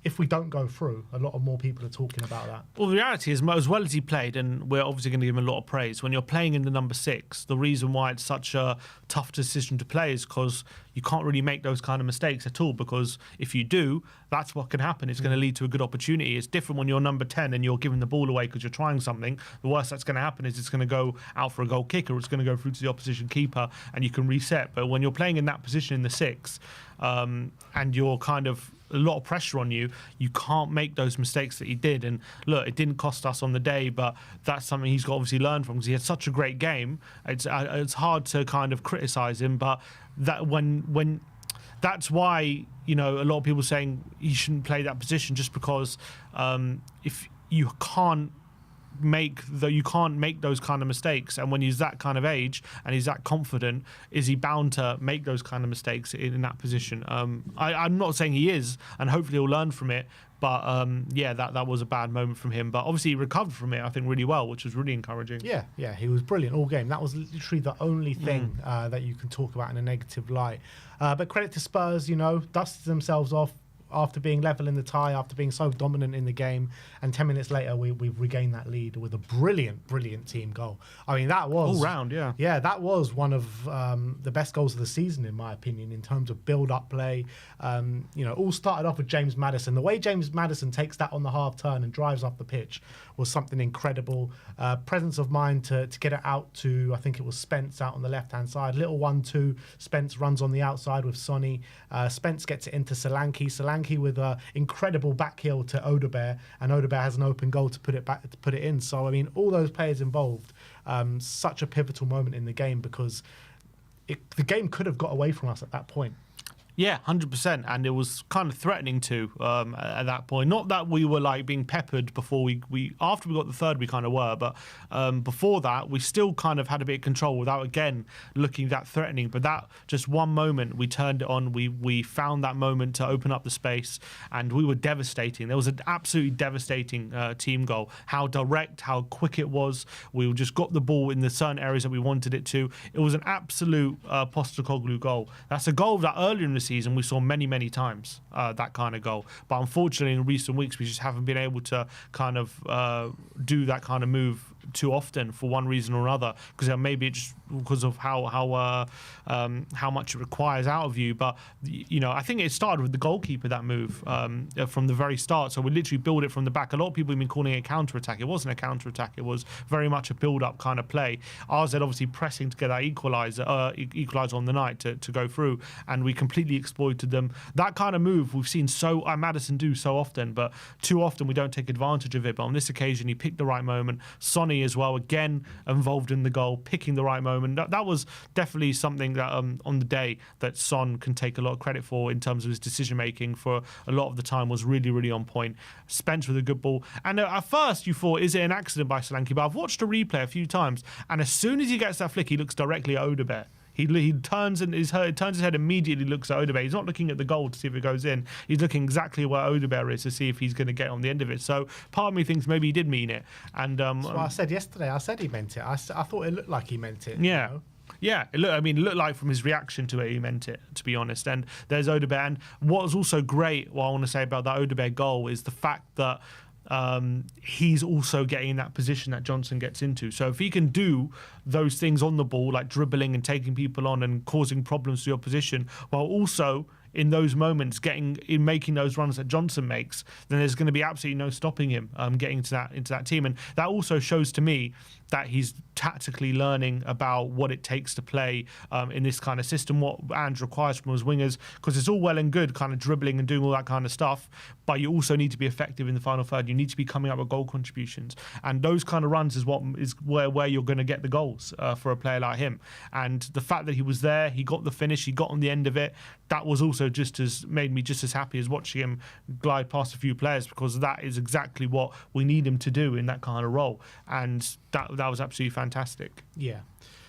if we don't go through, a lot of more people are talking about that. Well, the reality is, as well as he played, and we're obviously going to give him a lot of praise, when you're playing in the number 6, the reason why it's such a tough decision to play is because you can't really make those kind of mistakes at all, because if you do, that's what can happen. It's going to lead to a good opportunity. It's different when you're number 10 and you're giving the ball away because you're trying something. The worst that's going to happen is it's going to go out for a goal kick, or it's going to go through to the opposition keeper and you can reset. But when you're playing in that position in the 6, and you're kind of a lot of pressure on you, you can't make those mistakes that he did. And look, it didn't cost us on the day, but that's something he's got obviously learned from, because he had such a great game. It's hard to kind of criticize him, but that when that's why a lot of people saying he shouldn't play that position, just because if you can't you can't make those kind of mistakes. And when he's that kind of age and he's that confident, is he bound to make those kind of mistakes in that position? I'm not saying he is, and hopefully he'll learn from it. But that was a bad moment from him. But obviously he recovered from it, I think, really well, which was really encouraging. Yeah, he was brilliant all game. That was literally the only thing that you can talk about in a negative light. But credit to Spurs, dusted themselves off after being level in the tie, after being so dominant in the game, and 10 minutes later we've regained that lead with a brilliant team goal. I mean, that was all round, yeah, that was one of the best goals of the season in my opinion in terms of build-up play. All started off with James Maddison. The way James Maddison takes that on the half turn and drives up the pitch was something incredible. Presence of mind to get it out to, I think it was Spence out on the left-hand side. Little 1-2. Spence runs on the outside with Sonny. Spence gets it into Solanke. Solanke with an incredible back heel to Odegaard, and Odegaard has an open goal to put it in. So, I mean, all those players involved, such a pivotal moment in the game because the game could have got away from us at that point. Yeah, 100%, and it was kind of threatening to at that point. Not that we were like being peppered before we after we got the third, we kind of were, but before that, we still kind of had a bit of control without again looking that threatening. But that just one moment, we turned it on. We found that moment to open up the space, and we were devastating. There was an absolutely devastating team goal. How direct, how quick it was. We just got the ball in the certain areas that we wanted it to. It was an absolute Postecoglou goal. That's a goal that earlier in the season we saw many times, that kind of goal, but unfortunately in recent weeks we just haven't been able to kind of do that kind of move too often for one reason or another, because maybe it's just because of how much it requires out of you. But I think it started with the goalkeeper, that move from the very start. So we literally build it from the back. A lot of people have been calling it a counter-attack. It wasn't a counter-attack. It was very much a build-up kind of play. RZ obviously pressing to get that equaliser on the night to go through, and we completely exploited them. That kind of move we've seen Maddison do so often, but too often we don't take advantage of it. But on this occasion he picked the right moment. Sonny as well, again involved in the goal, picking the right moment. That was definitely something that on the day that Son can take a lot of credit for in terms of his decision making for a lot of the time was really on point. Spence with a good ball, and at first you thought, is it an accident by Solanke? But I've watched a replay a few times, and as soon as he gets that flick, he looks directly at Odegaard. He turns his head immediately, looks at Odegaard. He's not looking at the goal to see if it goes in. He's looking exactly where Odegaard is to see if he's going to get on the end of it. So part of me thinks maybe he did mean it. And that's what I said yesterday. I said he meant it. I thought it looked like he meant it. Yeah. Yeah, it looked like from his reaction to it, he meant it, to be honest. And there's Odegaard. And what was also great, what I want to say about that Odegaard goal, is the fact that he's also getting in that position that Johnson gets into. So if he can do those things on the ball, like dribbling and taking people on and causing problems to your position, while also in those moments making those runs that Johnson makes, then there's going to be absolutely no stopping him getting into that team. And that also shows to me that he's tactically learning about what it takes to play in this kind of system, what Ange requires from his wingers, because it's all well and good kind of dribbling and doing all that kind of stuff, but you also need to be effective in the final third. You need to be coming up with goal contributions, and those kind of runs is where you're going to get the goals for a player like him. And the fact that he was there, he got the finish, he got on the end of it, that was also made me just as happy as watching him glide past a few players, because that is exactly what we need him to do in that kind of role. And that was absolutely fantastic. Yeah.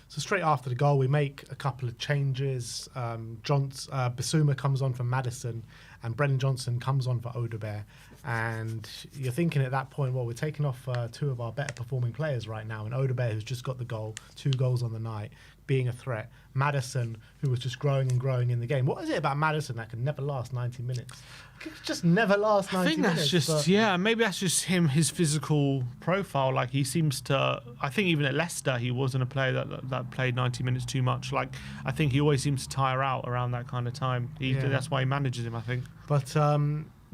So straight after the goal, we make a couple of changes. Bissouma comes on for Maddison, and Brennan Johnson comes on for Odegaard. And you're thinking at that point, well, we're taking off two of our better performing players right now. And Odegaard, who's just got the goal, 2 goals on the night, being a threat. Maddison, who was just growing and growing in the game. What is it about Maddison that can never last 90 minutes? It just never last 90 minutes. I think that's just, maybe that's just him, his physical profile. Like, he seems to, I think even at Leicester, he wasn't a player that played 90 minutes too much. Like, I think he always seems to tire out around that kind of time. That's why he manages him, I think. But,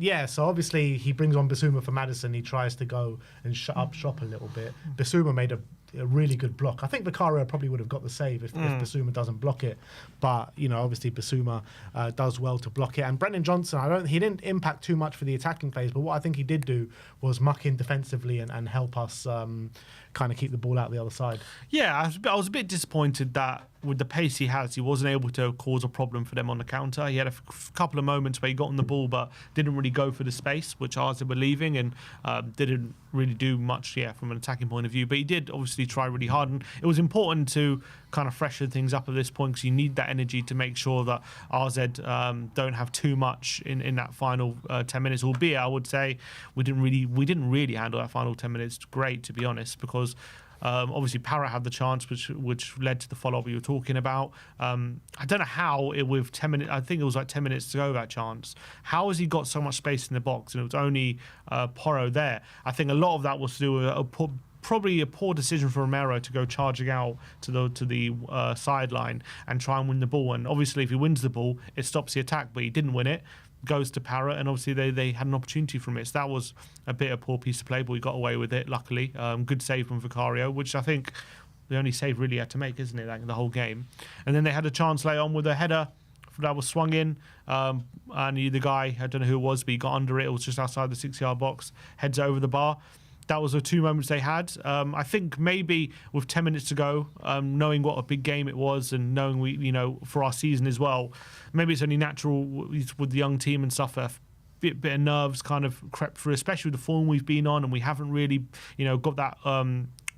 yeah, so obviously he brings on Bissouma for Maddison. He tries to go and shut up shop a little bit. Bissouma made a a really good block. I think Vicario probably would have got the save if Bissouma doesn't block it, but obviously Bissouma does well to block it. And Brennan Johnson, he didn't impact too much for the attacking phase, but what I think he did do was muck in defensively and help us kind of keep the ball out the other side. Yeah, I was a bit disappointed that with the pace he has, he wasn't able to cause a problem for them on the counter. He had a couple of moments where he got on the ball but didn't really go for the space, which ours were leaving, and didn't really do much, from an attacking point of view. But he did obviously try really hard, and it was important to kind of freshen things up at this point because you need that energy to make sure that RZ don't have too much in that final 10 minutes. Albeit, I would say we didn't really handle that final 10 minutes great, to be honest, because obviously Parrott had the chance, which led to the follow-up we were talking about. I don't know how with 10 minutes. I think it was like 10 minutes to go, that chance. How has he got so much space in the box and it was only Porro there? I think a lot of that was to do with probably a poor decision for Romero to go charging out to the sideline and try and win the ball. And obviously, if he wins the ball, it stops the attack. But he didn't win it. Goes to Parrott, and obviously they had an opportunity from it. So that was a bit of a poor piece of play, but we got away with it, luckily. Good save from Vicario, which I think the only save really had to make, isn't it, the whole game. And then they had a chance later on with a header that was swung in, and the guy, I don't know who it was, but he got under it. It was just outside the 6-yard box, heads over the bar. That was the 2 moments they had. I think maybe with 10 minutes to go, knowing what a big game it was and knowing we, for our season as well, maybe it's only natural with the young team and stuff. A bit of nerves kind of crept through, especially with the form we've been on, and we haven't really, got that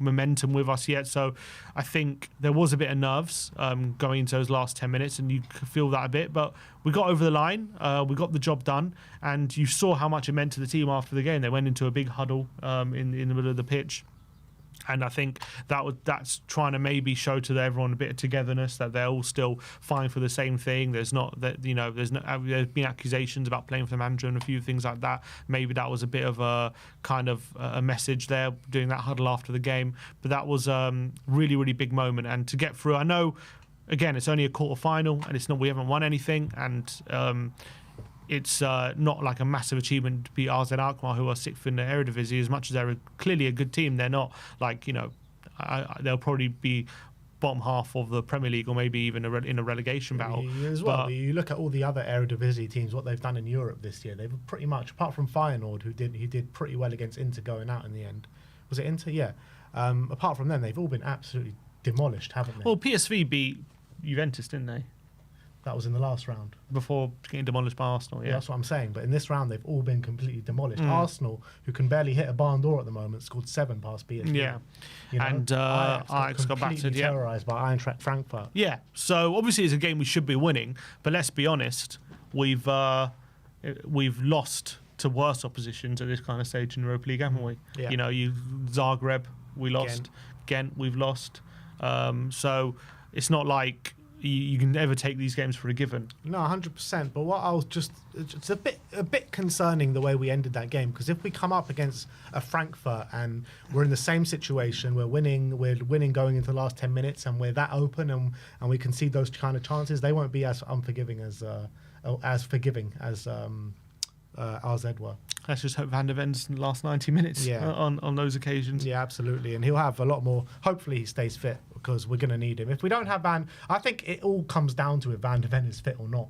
momentum with us yet. So I think there was a bit of nerves going into those last 10 minutes, and you could feel that a bit. But we got over the line, we got the job done, and you saw how much it meant to the team after the game. They went into a big huddle in the middle of the pitch. And I think that's trying to maybe show to everyone a bit of togetherness, that they're all still fighting for the same thing. There's been accusations about playing for the manager and a few things like that. Maybe that was a bit of a kind of a message there, doing that huddle after the game. But that was really, really big moment. And to get through, I know, again, it's only a quarter final, and we haven't won anything, and it's not like a massive achievement to beat AZ Alkmaar, who are 6th in the Eredivisie. As much as they're clearly a good team, they're not like, they'll probably be bottom half of the Premier League, or maybe even in a relegation battle. As well, but you look at all the other Eredivisie teams, what they've done in Europe this year. They've pretty much, apart from Feyenoord, who did pretty well against Inter going out in the end. Was it Inter? Yeah. Apart from them, they've all been absolutely demolished, haven't they? Well, PSV beat Juventus, didn't they? That was in the last round. Before getting demolished by Arsenal, yeah. That's what I'm saying. But in this round, they've all been completely demolished. Arsenal, who can barely hit a barn door at the moment, scored 7 past PSG. Yeah. And Ajax got battered, terrorised by Eintracht Frankfurt. Yeah. So obviously it's a game we should be winning. But let's be honest, we've lost to worse oppositions at this kind of stage in the Europa League, haven't we? Yeah. Zagreb, we lost. Ghent, we've lost. So it's not like you can never take these games for a given. No, 100%. But what I was it's a bit concerning the way we ended that game, because if we come up against a Frankfurt and we're in the same situation, we're winning going into the last 10 minutes, and we're that open and we concede those kind of chances, they won't be as forgiving as RZ were. Let's just hope Van der Ven's last 90 minutes on those occasions. Yeah, absolutely. And he'll have a lot more. Hopefully he stays fit, because we're going to need him. If we don't have Van, I think it all comes down to if Van der Ven is fit or not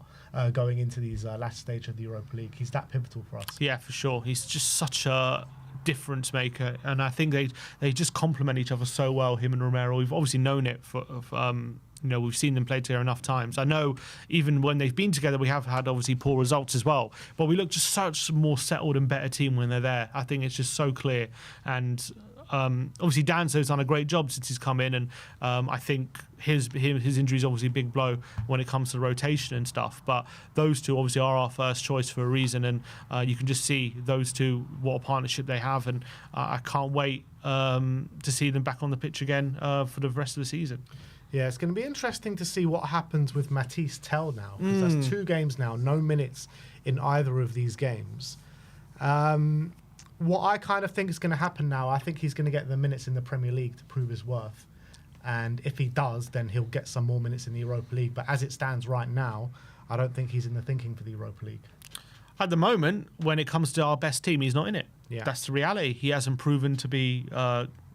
going into these last stage of the Europa League. He's that pivotal for us. Yeah, for sure. He's just such a difference maker, and I think they just complement each other so well, him and Romero. We've obviously known it we've seen them play together enough times. I know even when they've been together, we have had obviously poor results as well, but we look just such a more settled and better team when they're there. I think it's just so clear. And obviously Danso's done a great job since he's come in, and I think his injury is obviously a big blow when it comes to rotation and stuff. But those two obviously are our first choice for a reason, and you can just see those two, what a partnership they have, and I can't wait to see them back on the pitch again for the rest of the season. Yeah, it's going to be interesting to see what happens with Matisse Tell now, because that's 2 games now, no minutes in either of these games. What I kind of think is going to happen now, I think he's going to get the minutes in the Premier League to prove his worth. And if he does, then he'll get some more minutes in the Europa League. But as it stands right now, I don't think he's in the thinking for the Europa League. At the moment, when it comes to our best team, he's not in it. Yeah. That's the reality. He hasn't proven to be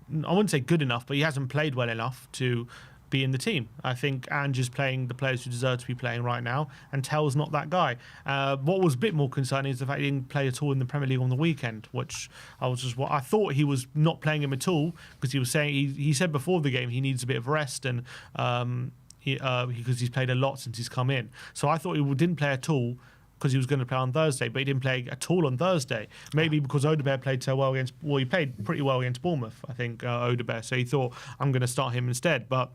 I wouldn't say good enough, but he hasn't played well enough to be in the team. I think Ange is playing the players who deserve to be playing right now, and Tell's not that guy. What was a bit more concerning is the fact he didn't play at all in the Premier League on the weekend, which I thought he was not playing him at all, because he was saying he said before the game he needs a bit of rest, and because he's played a lot since he's come in. So I thought he didn't play at all because he was going to play on Thursday, but he didn't play at all on Thursday. Maybe because Odegaard played so well he played pretty well against Bournemouth, I think, Odegaard. So he thought, I'm going to start him instead. But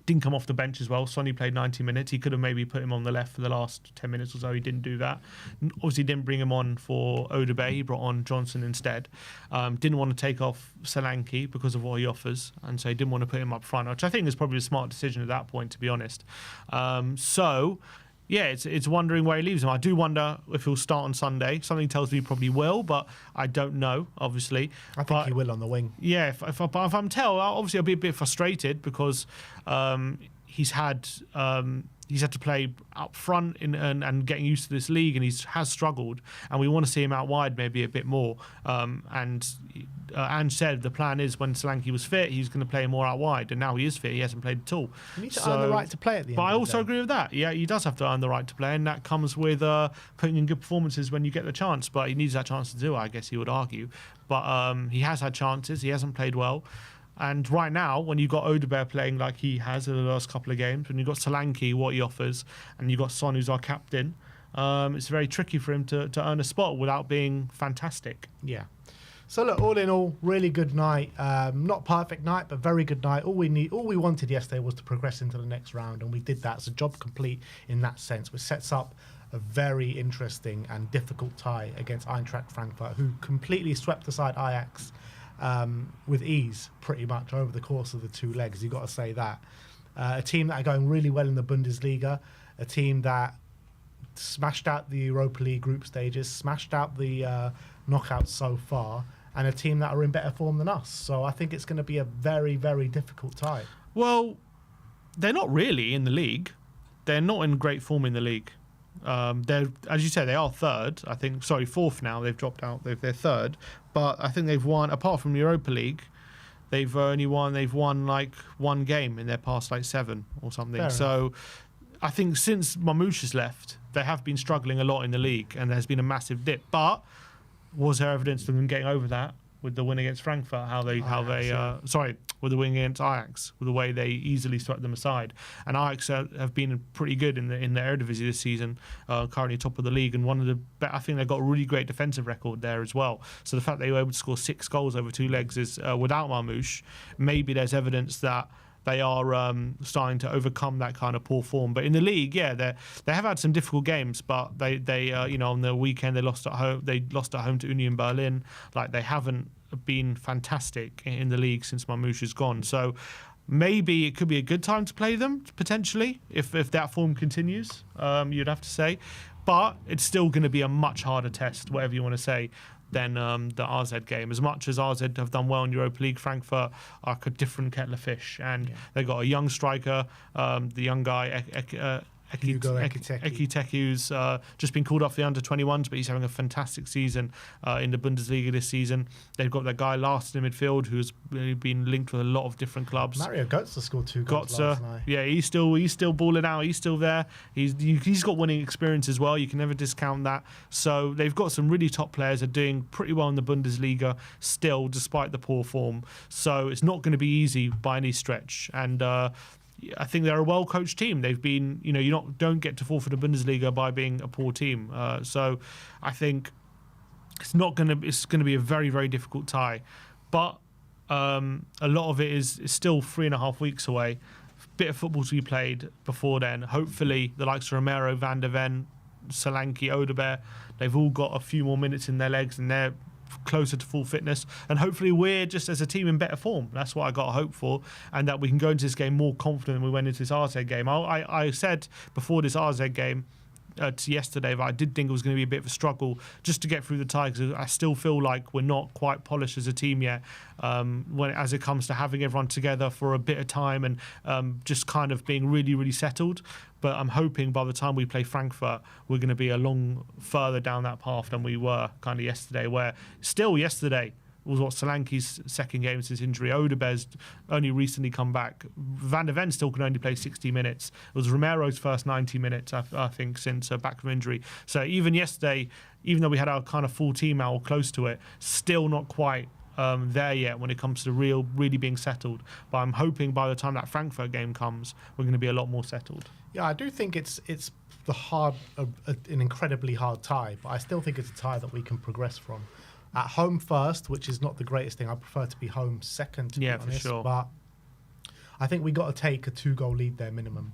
didn't come off the bench as well. Sonny played 90 minutes. He could have maybe put him on the left for the last 10 minutes or so. He didn't do that. Obviously didn't bring him on for Odegaard. He brought on Johnson instead. Didn't want to take off Solanke because of what he offers, and so he didn't want to put him up front, which I think is probably a smart decision at that point, to be honest. Yeah, it's wondering where he leaves him. I do wonder if he'll start on Sunday. Something tells me he probably will, but I don't know, obviously. I think he will on the wing. Yeah, if I'm Tell, obviously I'll be a bit frustrated because he's had to play up front and getting used to this league, and he has struggled, and we want to see him out wide maybe a bit more. Ange said the plan is when Solanke was fit, he's going to play more out wide, and now he is fit, he hasn't played at all. You need to earn the right to play at the end. But I of the also day. agree with that. Yeah, he does have to earn the right to play, and that comes with putting in good performances when you get the chance. But he needs that chance to do it, I guess you would argue. But he has had chances. He hasn't played well. And right now, when you've got Odegaard playing like he has in the last couple of games, when you've got Solanke, what he offers, and you've got Son, who's our captain, it's very tricky for him to earn a spot without being fantastic. Yeah. So look, all in all, really good night. Not perfect night, but very good night. All we wanted yesterday was to progress into the next round, and we did that. It's a job complete in that sense, which sets up a very interesting and difficult tie against Eintracht Frankfurt, who completely swept aside Ajax with ease, pretty much over the course of the two legs. You've got to say that. A team that are going really well in the Bundesliga, a team that smashed out the Europa League group stages, smashed out the knockouts so far, and a team that are in better form than us. So I think it's going to be a very, very difficult tie. Well, they're not really in the league. They're not in great form in the league. They're, as you say, they are third. I think, fourth now. They've dropped out. They're third. But I think they've won, apart from Europa League, they've won like one game in their past like 7 or something. Fair so enough. I think since Mamouche has left, they have been struggling a lot in the league, and there's been a massive dip. But was there evidence of them getting over that with the win against Frankfurt? With the win against Ajax, with the way they easily swept them aside. And Ajax have been pretty good in the Eredivisie this season, currently top of the league, and I think they've got a really great defensive record there as well. So the fact they were able to score 6 goals over 2 legs is without Mamouche, maybe there's evidence that they are starting to overcome that kind of poor form. But in the league, yeah, they have had some difficult games. But they on the weekend they lost at home. They lost at home to Union Berlin. Like, they haven't been fantastic in the league since Mamouche has gone. So maybe it could be a good time to play them potentially if that form continues. You'd have to say, but it's still going to be a much harder test, whatever you want to say, than the RZ game. As much as RZ have done well in Europa League, Frankfurt are like a different kettle of fish, and they got a young striker, the young guy Ekiteke, who's just been called off the under-21s, but he's having a fantastic season in the Bundesliga this season. They've got that guy last in midfield who's been linked with a lot of different clubs. Mario Götze scored 2 goals last night. Yeah, he's still balling out. He's still there. He's got winning experience as well. You can never discount that. So they've got some really top players that are doing pretty well in the Bundesliga still, despite the poor form. So it's not going to be easy by any stretch. And I think they're a well-coached team. They've been, don't get to fall for the Bundesliga by being a poor team. So I think it's going to be a very, very difficult tie. But a lot of it is still 3.5 weeks away. Bit of football to be played before then. Hopefully, the likes of Romero, Van der Ven, Solanke, Odegaard, they've all got a few more minutes in their legs, and they're closer to full fitness, and hopefully we're just as a team in better form. That's what I got to hope for, and that we can go into this game more confident than we went into this RZ game. I said before this RZ game to yesterday that I did think it was going to be a bit of a struggle just to get through the tie, because I still feel like we're not quite polished as a team yet as it comes to having everyone together for a bit of time and just kind of being really, really settled. But I'm hoping by the time we play Frankfurt, we're going to be a long further down that path than we were kind of yesterday, where still yesterday was what Solanke's second game since injury. Odebear's only recently come back. Van der Ven still can only play 60 minutes. It was Romero's first 90 minutes, I think, since back from injury. So even yesterday, even though we had our kind of full team out or close to it, still not quite there yet when it comes to really being settled. But I'm hoping by the time that Frankfurt game comes, we're going to be a lot more settled. Yeah, I do think it's an incredibly hard tie, but I still think it's a tie that we can progress from. At home first, which is not the greatest thing. I prefer to be home second, to be honest. For sure. But I think we got to take a 2-goal lead there minimum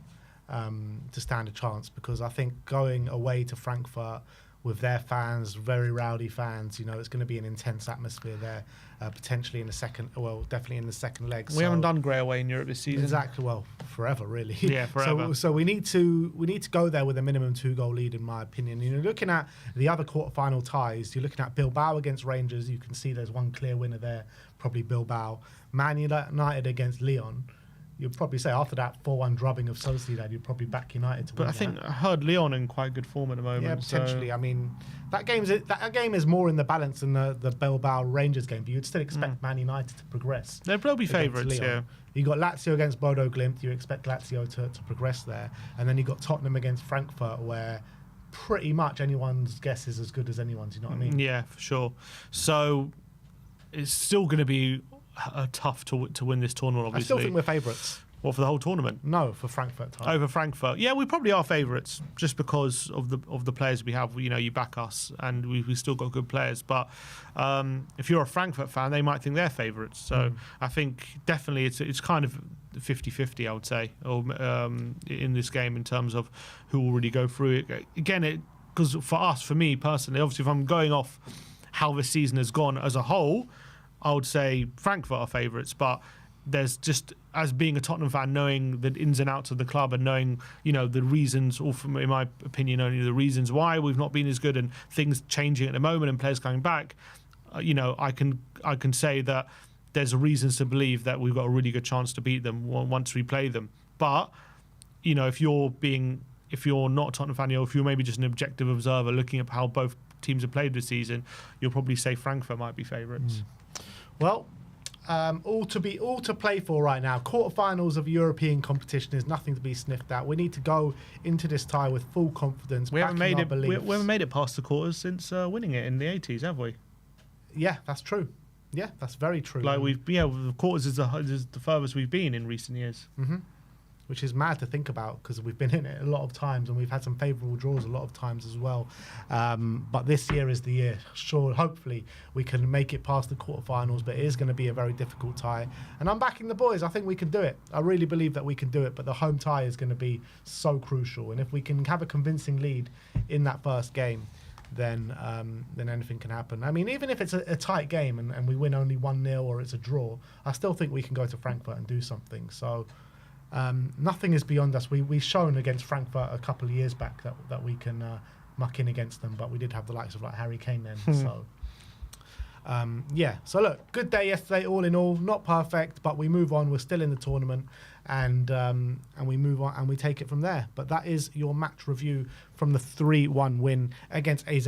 to stand a chance, because I think going away to Frankfurt with their fans, very rowdy fans, it's going to be an intense atmosphere there, potentially in the second, well, definitely in the second leg. We haven't done grey away in Europe this season. Exactly, well, forever, really. Yeah, forever. So we need to go there with a minimum 2-goal lead, in my opinion. Looking at the other quarterfinal ties, you're looking at Bilbao against Rangers. You can see there's one clear winner there, probably Bilbao. Man United against Lyon. You'd probably say after that 4-1 drubbing of Sociedad, you'd probably back United to win. But I think I heard Lyon in quite good form at the moment. Yeah, potentially. So. I mean, that game is more in the balance than the Bilbao Rangers game, but you'd still expect Man United to progress. They'll probably be favourites, yeah. You got Lazio against Bodo Glimt. You expect Lazio to progress there. And then you got Tottenham against Frankfurt, where pretty much anyone's guess is as good as anyone's, you know what I mean? Yeah, for sure. So it's still going to be tough to win this tournament, obviously. I still think we're favourites. What, for the whole tournament? No, for Frankfurt. Over Frankfurt. Yeah, we probably are favourites just because of the players we have. You back us, and we still got good players. But if you're a Frankfurt fan, they might think they're favourites. So I think definitely it's kind of 50-50, I would say, in this game in terms of who will really go through it. Again, because for me personally, obviously, if I'm going off how this season has gone as a whole, I would say Frankfurt are favourites, but there's just, as being a Tottenham fan, knowing the ins and outs of the club and knowing, the reasons, or in my opinion, only the reasons why we've not been as good and things changing at the moment and players coming back, I can say that there's reasons to believe that we've got a really good chance to beat them once we play them. But, if you're not a Tottenham fan, if you're maybe just an objective observer looking at how both teams have played this season, you'll probably say Frankfurt might be favourites. Well, all to play for right now. Quarterfinals of European competition is nothing to be sniffed at. We need to go into this tie with full confidence. We haven't made it past the quarters since winning it in the 80s, have we? Yeah, that's true. Yeah, that's very true. The quarters is the furthest we've been in recent years. Mm-hmm. Which is mad to think about, because we've been in it a lot of times and we've had some favourable draws a lot of times as well. But this year is the year. Sure, hopefully we can make it past the quarterfinals, but it is going to be a very difficult tie. And I'm backing the boys. I think we can do it. I really believe that we can do it, but the home tie is going to be so crucial. And if we can have a convincing lead in that first game, then anything can happen. I mean, even if it's a tight game and we win only 1-0 or it's a draw, I still think we can go to Frankfurt and do something. So nothing is beyond us. We've shown against Frankfurt a couple of years back that we can muck in against them, but we did have the likes of Harry Kane then. So So look, good day yesterday, all in all. Not perfect, but we move on. We're still in the tournament, and we move on and we take it from there. But that is your match review from the 3-1 win against AZ